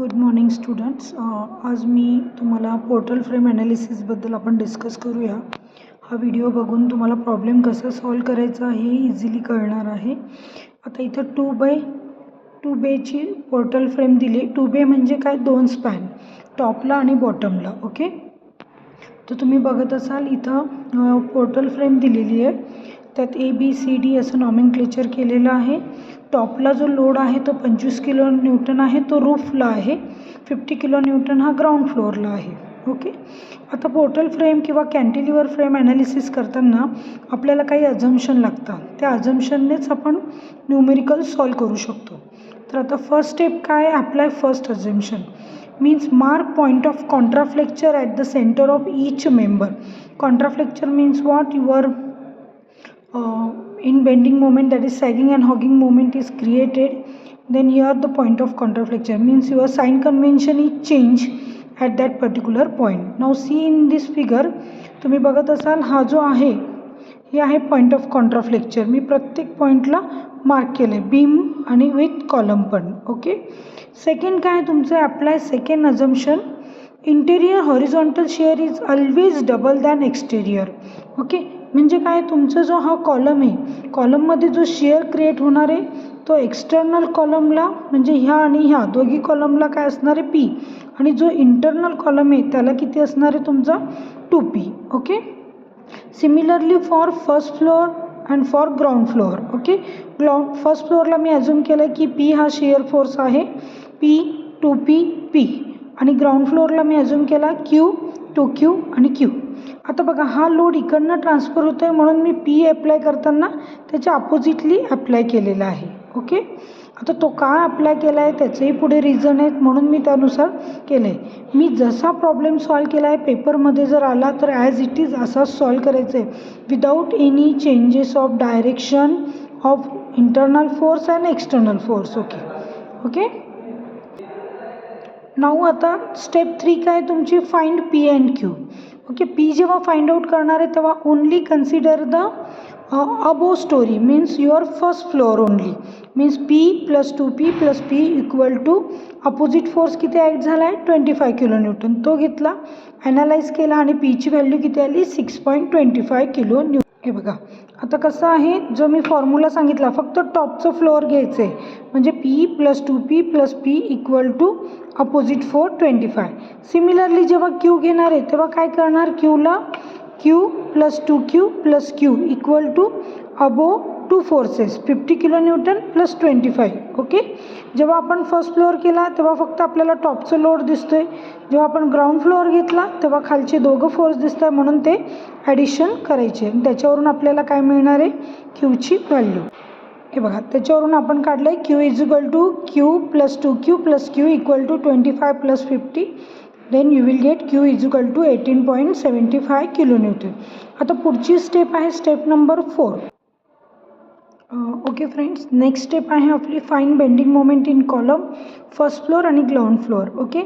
Good morning students. आज मी तुम्हाला portal frame ॲनालिसिसबद्दल आपण डिस्कस करूया. हा व्हिडिओ बघून तुम्हाला प्रॉब्लेम कसा सॉल्व करायचा हे इझिली कळणार आहे. आता इथं 2x2 पोर्टल फ्रेम दिली. 2 म्हणजे काय, 2 स्पॅन टॉपला आणि बॉटमला. ओके, तर तुम्ही बघत असाल इथं पोर्टल फ्रेम दिलेली आहे. त्यात ABCD असं नॉमेनक्लेचर केलेलं आहे. टॉपला जो लोड आहे तो 25 किलो न्यूटन आहे, तो रूफला आहे. 50 किलो न्यूटन हा ग्राउंड फ्लोअरला आहे. ओके, आता पोर्टल फ्रेम किंवा कॅन्टिलिव्हर फ्रेम ॲनालिसिस करताना आपल्याला काही अझम्पशन लागतात. त्या अझम्पशननेच आपण न्यूमेरिकल सॉल्व करू शकतो. तर आता फर्स्ट स्टेप काय, apply first assumption. means mark point of contraflexure at the center of each member. Contraflexure means what? Your in bending moment, that is sagging and hogging moment is created, then here the point of contraflexure means your sign convention is changed at that particular point. Now see in this figure, तुम्ही बघत असाल हा जो आहे हे आहे point of contraflexure. मी प्रत्येक पॉईंटला मार्क केले, बीम आणि विथ कॉलम पण. ओके, सेकंड काय तुमचं, apply second assumption. Interior horizontal share is always double than exterior. Okay, म्हणजे काय, तुमचा जो हा कॉलम आहे, कॉलममध्ये जो शेअर क्रिएट होणार आहे तो एक्सटर्नल कॉलमला म्हणजे ह्या आणि ह्या दोघी कॉलमला काय असणार आहे, P, आणि जो इंटरनल कॉलम आहे त्याला किती असणार आहे तुमचा 2P. Okay, similarly for first floor and for ground floor. Okay, first फ्लोअरला मी अज्युम केलं की P हा शेअर फोर्स आहे, P 2P P, आणि ग्राउंड फ्लोअरला मी अज्युम केला Q 2Q आणि Q. आता बघा हा लोड इकडनं ट्रान्सफर होतो आहे म्हणून मी P अप्लाय करताना त्याच्या अपोजिटली अप्लाय केलेला आहे. ओके, आता तो का अप्लाय केला आहे त्याचंही पुढे रिझन आहेत म्हणून मी त्यानुसार केलं आहे. मी जसा प्रॉब्लेम सॉल्व केला आहे पेपरमध्ये जर आला तर ॲज इट इज असाच सॉल्व करायचं आहे, without any changes of direction of internal force and external force. Okay, now आता स्टेप 3 काय तुमची, find P and Q. Okay, P जेव्हा फाइंड आउट करणार आहे तेव्हा only consider the above storey means your first floor only. Means P + 2P + P equal to opposite force किती act झाला आहे 25 किलो न्यूटन. तो घेतला, ॲनालाइज केला आणि Pची व्हॅल्यू किती आली 6.25 किलो न्यूटन. हे बघा आता कसं आहे, जो मी फॉर्म्युला सांगितला फक्त टॉपचं फ्लोअर घ्यायचं आहे म्हणजे P + 2P + P equal to opposite force 25. Similarly जेव्हा Q घेणार आहे तेव्हा काय करणार, Qला Q + 2Q + Q equal to above two forces 50 kilo newton + 25. Okay, जेव्हा आपण फर्स्ट फ्लोअर केला तेव्हा फक्त आपल्याला टॉपचं लोड दिसतोय, जेव्हा आपण ग्राउंड फ्लोअर घेतला तेव्हा खालचे दोघं फोर्स दिसत आहे म्हणून ते ॲडिशन करायचे आणि त्याच्यावरून आपल्याला काय मिळणार आहे, Qची व्हॅल्यू. हे बघा त्याच्यावरून आपण काढलं आहे Q = Q + 2Q + Q equal to 25 + 50. Then you will get Q = 18.75 kilo newton. आता पुढची स्टेप आहे step number 4. Okay friends, next step आहे आपली find bending moment in column first floor आणि ग्राउंड फ्लोअर. ओके,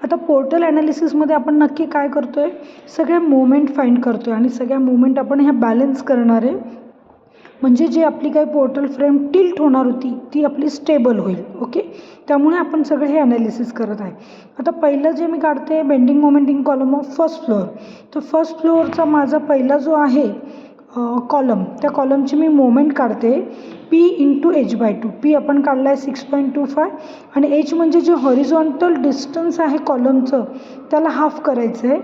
आता पोर्टल ॲनालिसिसमध्ये आपण नक्की काय करतो आहे, सगळ्या मोमेंट फाइंड करतो आहे आणि सगळ्या मोमेंट आपण ह्या बॅलन्स करणार आहे म्हणजे जे आपली काही पोर्टल फ्रेम टिल्ट होणार होती ती आपली स्टेबल होईल. ओके, त्यामुळे आपण सगळं हे ॲनालिसिस करत आहे. आता पहिलं जे मी काढते bending moment in column of first floor, तर फर्स्ट फ्लोअरचा माझा पहिला जो आहे कॉलम, त्या कॉलमची मी मोमेंट काढते P × h/2. P आपण काढला आहे 6.25 आणि H म्हणजे जे हॉरिझॉन्टल डिस्टन्स आहे कॉलमचं त्याला हाफ करायचं आहे.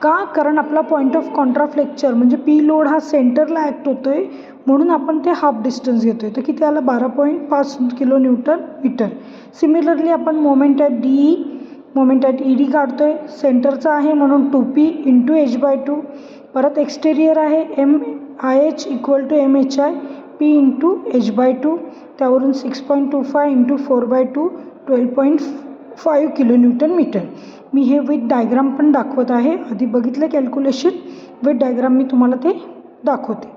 का, कारण आपला पॉईंट ऑफ कॉन्ट्राफ्लेक्चर म्हणजे P लोड हा सेंटरला ॲक्ट होतो आहे म्हणून आपण ते हाफ डिस्टन्स घेतो आहे, तर किती आला 12.5 किलो न्यूटन मीटर. सिमिलरली आपण moment at DE, moment at ED काढतो आहे, सेंटरचा आहे म्हणून 2P × h/2. परत एक्सटेरियर आहे MIH = MHI P × h/2, त्यावरून 6.25 × 4/2 12.5 किलो न्यूटन मीटर. मी हे विथ डायग्राम पण दाखवत आहे, आधी बघितलं कॅल्क्युलेशन, विथ डायग्राम मी तुम्हाला ते दाखवते.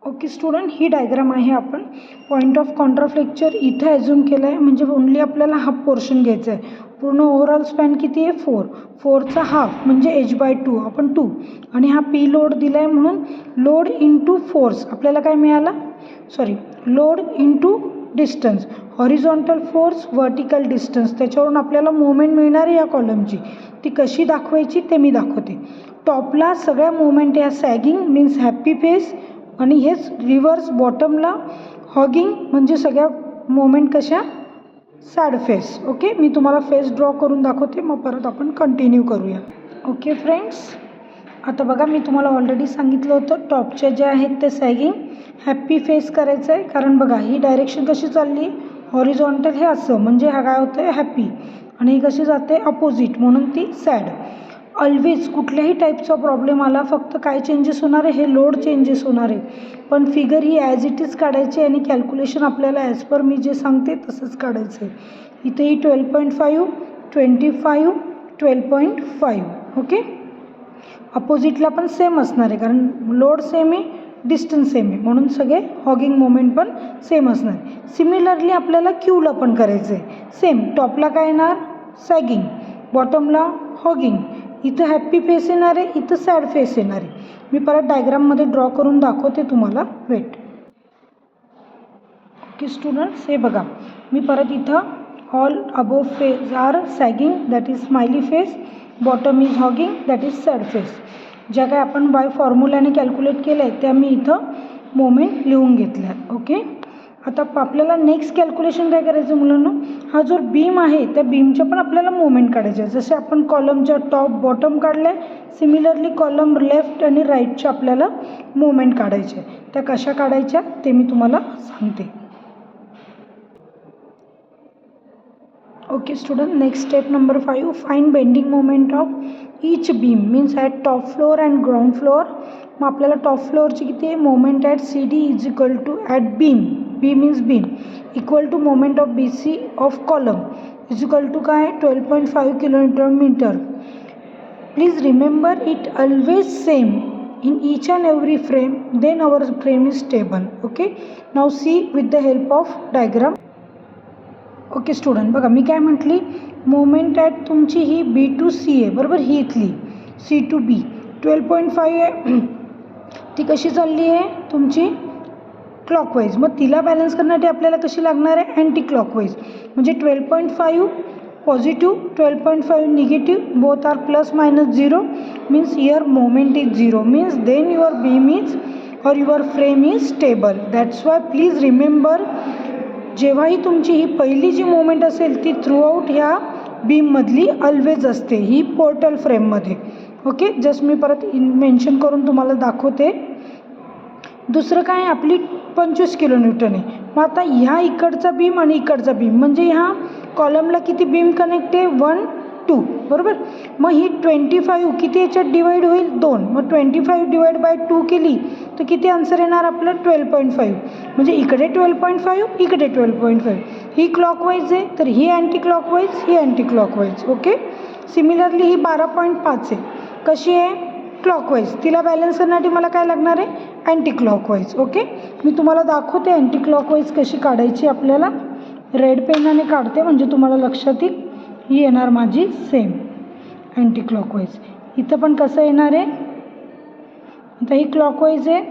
ओके स्टुडंट, ही डायग्राम आहे. आपण पॉईंट ऑफ कॉन्ट्राफ्लेक्चर इथे ॲज्युम केलं आहे म्हणजे ओनली आपल्याला हाफ पोर्शन घ्यायचं आहे. पूर्ण ओव्हरऑल स्पॅन किती आहे 4, 4चा हाफ म्हणजे h/2 आपण 2 आणि हा P लोड दिला आहे म्हणून लोड × फोर्स आपल्याला काय मिळाला, load × distance, horizontal force, vertical distance. त्याच्यावरून आपल्याला मोमेंट मिळणार आहे या कॉलमची. ती कशी दाखवायची ते मी दाखवते. टॉपला सगळ्या मोमेंट या सॅगिंग मीन्स हॅप्पी फेस आणि हेच रिव्हर्स बॉटमला हॉगिंग म्हणजे सगळ्या मोमेंट कशा सॅड फेस. ओके, मी तुम्हाला फेस ड्रॉ करून दाखवते, मग परत आपण कंटिन्यू करूया. ओके फ्रेंड्स, आता बघा मी तुम्हाला ऑलरेडी सांगितलं होतं टॉपच्या ज्या आहेत ते सॅगिंग हॅप्पी फेस करायचं आहे. कारण बघा ही डायरेक्शन कशी चालली हॉरिझॉन्टल हे असं म्हणजे हा काय होतं आहे हॅप्पी आणि ही कशी जाते अपोजिट म्हणून ती सॅड. ऑलवेज कुठल्याही टाईपचा प्रॉब्लेम आला फक्त काय चेंजेस होणार आहे हे लोड चेंजेस होणार आहे. पण figure he as it is काढायची आणि कॅल्क्युलेशन आपल्याला ॲज पर मी जे सांगते तसंच काढायचं आहे. इथे ही 12.5 25 12.5. ओके, अपोजिटला पण सेम असणार आहे कारण लोड सेम आहे डिस्टन्स सेम आहे म्हणून सगळे हॉगिंग मोमेंट पण सेम असणार. सिमिलरली आपल्याला क्यूला पण करायचं आहे सेम. टॉपला काय येणार सॅगिंग, बॉटमला हॉगिंग. इथं हॅप्पी फेस येणार आहे, इथं सॅड फेस येणार आहे. मी परत डायग्राममध्ये ड्रॉ करून दाखवते तुम्हाला. वेट. ओके स्टुडंट्स, हे बघा मी परत इथं all above face are sagging that is smiley face, bottom is hogging that is sad face. ज्या काय आपण बाय फॉर्म्युल्याने कॅल्क्युलेट केलं आहे त्या मी इथं मोमेंट लिहून घेतल्या. ओके, आता आपल्याला नेक्स्ट कॅल्क्युलेशन काय करायचं मुलांना, हा जो बीम आहे त्या बीमच्या पण आपल्याला मोमेंट काढायचे आहे. जसे आपण कॉलमच्या टॉप बॉटम काढले सिमिलरली कॉलम लेफ्ट आणि राईटच्या आपल्याला मोमेंट काढायचे. त्या कशा काढायच्या ते मी तुम्हाला सांगते. Okay student, next step number 5, find bending moment of each beam means at top floor and ground floor. मग आपल्याला टॉप फ्लोअरची किती आहे moment at C D is equal to at beam, B means beam equal to moment of B C of column is equal to काय 12.5 kN/m. Please remember it always same in each and every frame, then our frame is stable. Okay, now see with the help of diagram. Okay student, बघा मी काय म्हटली moment at तुमची ही बी to C आहे बरोबर, ही इथली C to be 12.5 आहे. ती कशी चालली आहे तुमची क्लॉकवाईज. मग तिला बॅलन्स करण्यासाठी आपल्याला कशी लागणार आहे अँटी क्लॉकवाईज. म्हणजे 12.5 positive 12.5 negative both are plus minus 0 means your moment is 0 means then your beam is और your frame is stable. That's why please remember जेव्हाही तुमची ही पहिली जी मोमेंट असेल ती थ्रूआउट ह्या बीममधली ऑलवेज असते ही पोर्टल फ्रेममध्ये. ओके, जस्ट मी परत मेन्शन करून तुम्हाला दाखवते. दुसरं काय आपली 25 kN आहे. मग आता ह्या इकडचा बीम आणि इकडचा बीम म्हणजे ह्या कॉलमला किती बीम कनेक्ट आहे 1 2 बरोबर. मग ही 25 किती याच्यात डिवाईड होईल 2. मग 25 डिवाइड बाय 2 केली तर किती आन्सर येणार आपलं 12.5. म्हणजे इकडे 12.5 इकडे 12.5. ही क्लॉकवाईज आहे तर ही अँटी क्लॉकवाईज ही अँटी क्लॉकवाईज. ओके, सिमिलरली ही 12.5 आहे. कशी आहे क्लॉकवाईज. तिला बॅलन्स करण्यासाठी मला काय लागणार आहे अँटी क्लॉकवाईज. ओके, मी तुम्हाला दाखवते अँटी क्लॉकवाईज कशी काढायची. आपल्याला रेड पेनाने काढते म्हणजे तुम्हाला लक्षात येईल. ही येणार माझी सेम अँटी क्लॉकवाईज. इथं पण कसं येणार आहे आता ही क्लॉकवाईज आहे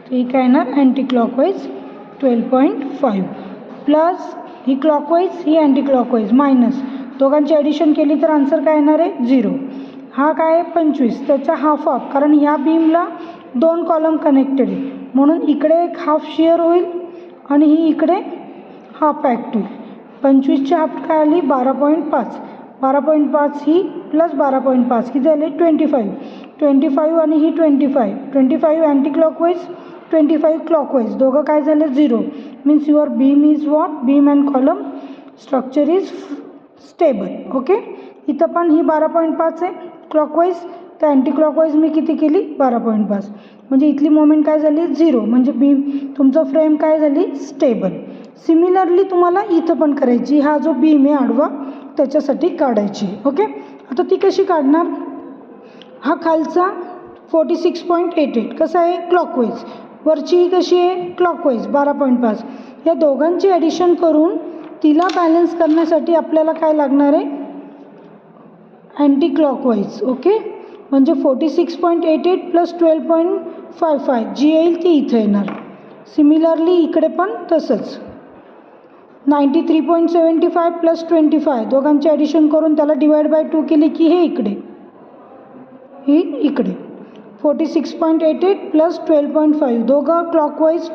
तर ही काय येणार अँटी क्लॉकवाईज 12.5 प्लस ही क्लॉकवाईज ही अँटी क्लॉकवाईज मायनस दोघांची ॲडिशन केली तर आन्सर काय येणार आहे 0. हा काय आहे 25 त्याचा हाफ ऑफ कारण ह्या बीमला 2 कॉलम कनेक्टेड आहे म्हणून इकडे एक हाफ शेअर होईल आणि ही इकडे हाफ ॲक्ट होईल. 25ची हाफ काय आली 12.5. 12.5 ही प्लस 12.5 किती झाले 25 आणि ही 25 अँटी क्लॉकवाईज 25 क्लॉकवाईज दोघं काय झाले 0 means your beam is what beam and column structure is stable. Okay, इथं पण ही 12.5 आहे क्लॉकवाईज तर अँटी क्लॉकवाईज मी किती केली 12.5 म्हणजे इथली मोमेंट काय झाली 0 म्हणजे बीम तुमचं फ्रेम काय झाली स्टेबल. सिमिलरली तुम्हाला इथं पण करायची. हा जो बीम आहे आडवा त्याच्यासाठी काढायची. ओके, आता ती कशी काढणार. हा खालचा 46.88 कसा आहे क्लॉकवाईज, वरची ही कशी आहे क्लॉकवाईज 12.5. या दोघांची ॲडिशन करून तिला बॅलन्स करण्यासाठी आपल्याला काय लागणार आहे अँटी क्लॉकवाईज. ओके, म्हणजे 46.88 प्लस 12.55 जी येईल ती इथं येणार. सिमिलरली इकडे पण तसंच 93.75 प्लस 25 दोघांचे ॲडिशन करून त्याला डिवाइड बाय 2 केले की हे इकडे, ही इकडे 46.88 प्लस 12.5 दोघं क्लॉकवाईज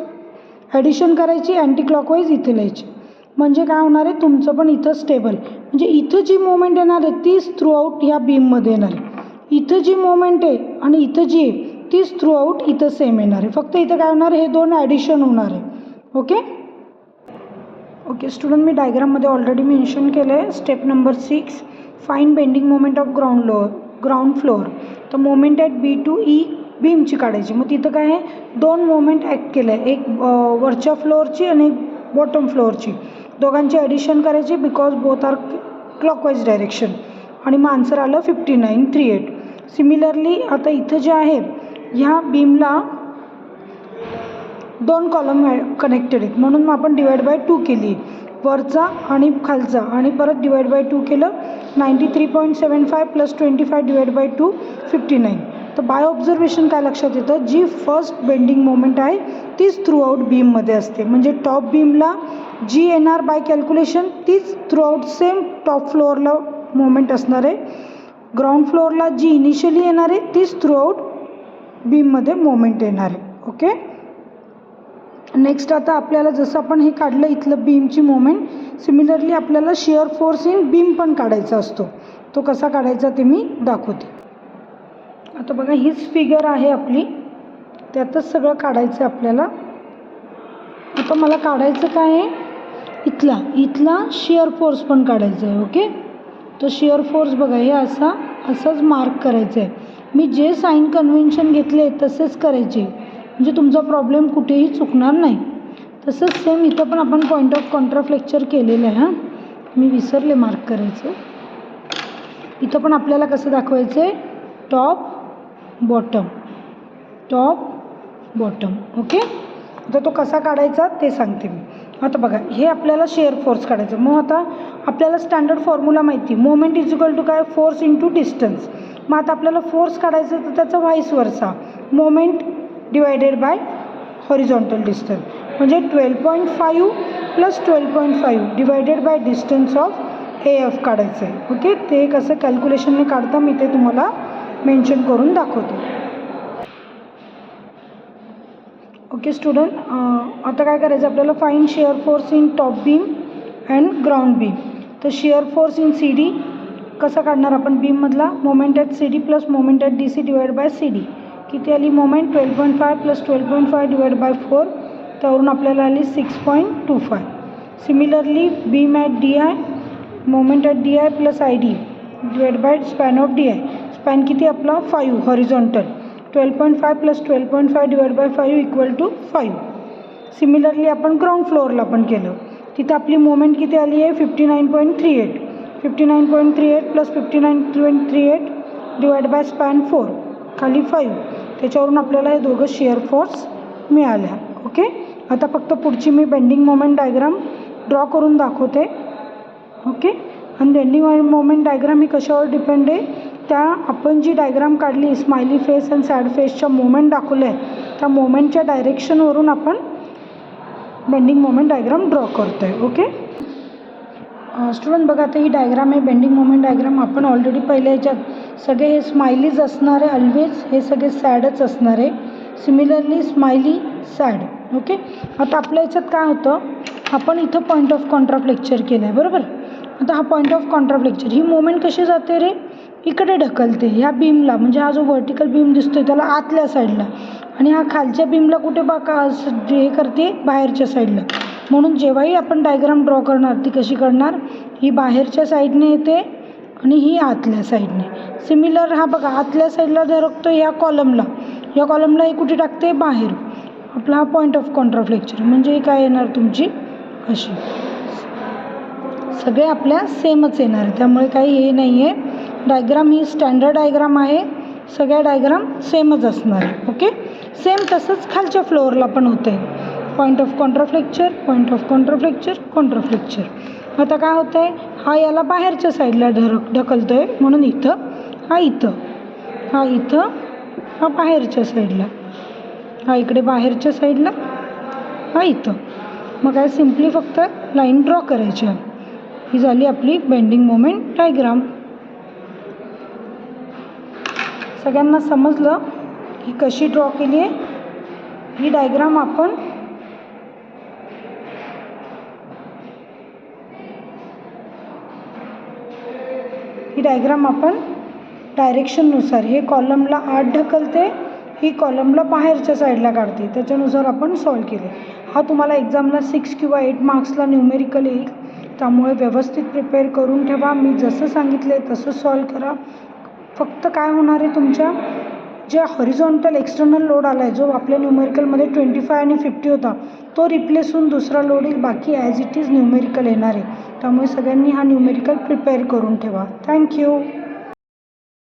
ॲडिशन करायची, अँटी क्लॉकवाईज इथे लिहायची. म्हणजे काय होणार आहे तुमचं पण इथं स्टेबल, म्हणजे इथं जी मोमेंट येणार आहे तीच थ्रू आऊट ह्या बीममध्ये येणार आहे. इथं जी मोमेंट आहे आणि इथं जी आहे तीच थ्रू आऊट इथं सेम येणार आहे. फक्त इथं काय होणार आहे, हे दोन ॲडिशन होणार आहे. ओके स्टुडंट, मी डायग्राममध्ये ऑलरेडी मेन्शन केलं आहे. Step number 6, find bending moment of ground floor. तर मोमेंट ॲट B2E बीमची काढायची. मग तिथं काय आहे, दोन मोमेंट ॲक्ट केलं आहे, एक वरच्या फ्लोअरची आणि एक बॉटम फ्लोअरची. दोघांची ॲडिशन करायची because both are clockwise direction, आणि मग आन्सर आलं 59.38. सिमिलरली आता इथं जे आहे ह्या बीमला दोन कॉलम कनेक्टेड आहेत म्हणून मग आपण डिवाइड बाय 2 केली, वरचा आणि खालचा, आणि परत डिवाइड बाय 2 केलं. 93.75 प्लस 25 डिवाइड बाय 2 59. तर बाय ऑब्झर्वेशन काय लक्षात येतं, जी फर्स्ट बेंडिंग मोमेंट आहे तीच थ्रू आऊट बीममध्ये असते. म्हणजे टॉप बीमला जी येणार बाय कॅल्क्युलेशन तीच थ्रू आऊट सेम टॉप फ्लोअरला मोमेंट असणार आहे. ग्राउंड फ्लोअरला जी इनिशियली येणार आहे तीच थ्रू आऊट बीममध्ये मोमेंट येणार आहे. ओके, नेक्स्ट आता आपल्याला जसं आपण हे काढलं इथलं बीमची मोमेंट, सिमिलरली आपल्याला शिअर फोर्स इन बीम पण काढायचा असतो. तो कसा काढायचा ते मी दाखवते. आता बघा हीच फिगर आहे आपली, त्यातच सगळं काढायचं आहे आपल्याला. आता मला काढायचं काय आहे, इथला शिअर फोर्स पण काढायचा आहे. ओके, तो शिअर फोर्स बघा हे असंच मार्क करायचं आहे. मी जे साइन कन्व्हेन्शन घेतले तसेच करायचे, म्हणजे तुमचा प्रॉब्लेम कुठेही चुकणार नाही. तसंच सेम इथं पण आपण पॉईंट ऑफ कॉन्ट्राफ्लेक्चर केलेलं आहे. मी विसरले मार्क करायचं. इथं पण आपल्याला कसं दाखवायचं आहे, टॉप बॉटम. ओके, आता तो कसा काढायचा ते सांगते मी. आता बघा हे आपल्याला शेअर फोर्स काढायचं. मग आता आपल्याला स्टँडर्ड फॉर्म्युला माहिती, मोमेंट इज इक्वल टू काय, फोर्स इंटू डिस्टन्स. मग आता आपल्याला फोर्स काढायचं तर त्याचा व्हाईस वर्सा, moment divided by horizontal distance. म्हणजे 12.5 plus 12.5 divided by distance of AF काढायचं आहे. ओके, ते कसं कॅल्क्युलेशनने काढता मी ते तुम्हाला मेन्शन करून दाखवते. ओके स्टुडंट, आता काय करायचं आपल्याला, find shear force in top beam and ground beam. तर शिअर फोर्स इन CD कसा काढणार आपण, बीममधला moment at CD plus moment at DC divide by CD. किती आली मोमेंट, 12.5 प्लस 12.5 डिवाइड बाय 4, त्यावरून आपल्याला आली 6.25. Similarly beam at DI, moment at DI plus ID divide by span of DI. Span किती आपला 5 horizontal, 12.5 plus 12.5 divide by 5 equal to 5. Similarly आपण ground फ्लोअरला पण केलं, तिथं आपली मोमेंट किती आली आहे 59.38. 59.38 प्लस 59.38 डिवाइड बाय स्पॅन 4 खाली 5, त्याच्यावरून आपल्याला हे दोघं शिअर फोर्स मिळाल्या. ओके, आता फक्त पुढची मी बेंडिंग मोमेंट डायग्राम ड्रॉ करून दाखवते. ओके, आणि बेंडिंग मोमेंट डायग्राम ही कशावर डिपेंड आहे, त्या आपण जी डायग्राम काढली स्माइली फेस आणि सॅड फेसच्या मोमेंट दाखवले आहे त्या मोमेंटच्या डायरेक्शनवरून आपण बेंडिंग मोमेंट डायग्राम ड्रॉ करतो आहे. ओके स्टुडंट, बघा आता ही डायग्राम आहे बेंडिंग मोमेंट डायग्राम. आपण ऑलरेडी पहिल्या ह्याच्यात सगळे हे स्माइलीज असणार आहे, ऑलवेज हे सगळे सॅडच असणार आहे. Similarly smiley sad. ओके, आता आपल्या ह्याच्यात काय होतं, आपण इथं पॉईंट ऑफ कॉन्ट्राफ्लेक्चर केलं आहे बरोबर. आता हा point of contraflexure he moment कशी जाते रे, इकडे ढकलते ह्या बीमला, म्हणजे हा जो व्हर्टिकल बीम दिसतोय त्याला आतल्या साईडला, आणि हा खालच्या बीमला कुठे हे करते बाहेरच्या साईडला. म्हणून जेव्हाही आपण डायग्राम ड्रॉ करणार ती कशी करणार, ही बाहेरच्या साईडने येते आणि ही आतल्या साईडने. सिमिलर हा बघा आतल्या साईडला धरकतो या कॉलमला ही कुठे टाकते बाहेर. आपला हा पॉईंट ऑफ कॉन्ट्राफ्लेक्चर म्हणजे काय येणार तुमची अशी, सगळे आपल्या सेमच येणार आहे. त्यामुळे काही हे नाही आहे, डायग्राम ही स्टँडर्ड डायग्राम आहे, सगळ्या डायग्राम सेमच असणार आहे. ओके, सेम तसंच खालच्या फ्लोअरला पण होतं आहे, point of contraflexure, point of contraflexure, contraflexure. आता काय होतं आहे, हा याला बाहेरच्या साईडला ढकलतो आहे म्हणून इथं हा इथं, हा इथं, हा बाहेरच्या साईडला, हा इकडे बाहेरच्या साईडला, हा इथं. मग काय सिम्पली फक्त लाईन ड्रॉ करायची आहे. ही झाली आपली बेंडिंग मोमेंट डायग्राम. सगळ्यांना समजलं की कशी ड्रॉ केली आहे ही डायग्राम? आपण डायरेक्शननुसार, हे कॉलमला आत ढकलते, ही कॉलमला बाहेरच्या साईडला काढते, त्याच्यानुसार आपण सॉल्व केले. हा तुम्हाला एक्झामला 6 किंवा 8 मार्क्सला न्यूमेरिकल येईल. त्यामुळे व्यवस्थित प्रिपेअर करून ठेवा. मी जसं सांगितलं आहे तसं सॉल्व करा. फक्त काय होणार आहे, तुमच्या जे हॉरिझॉन्टल एक्सटर्नल लोड आला आहे, जो आपल्या न्यूमेरिकलमध्ये 25 आणि 50 होता, तो रिप्लेस होऊन दुसरा लोड येईल. बाकी ॲज इट इज न्यूमेरिकल येणार आहे. त्यामुळे सगळ्यांनी हा न्यूमेरिकल प्रिपेअर करून ठेवा. थँक्यू.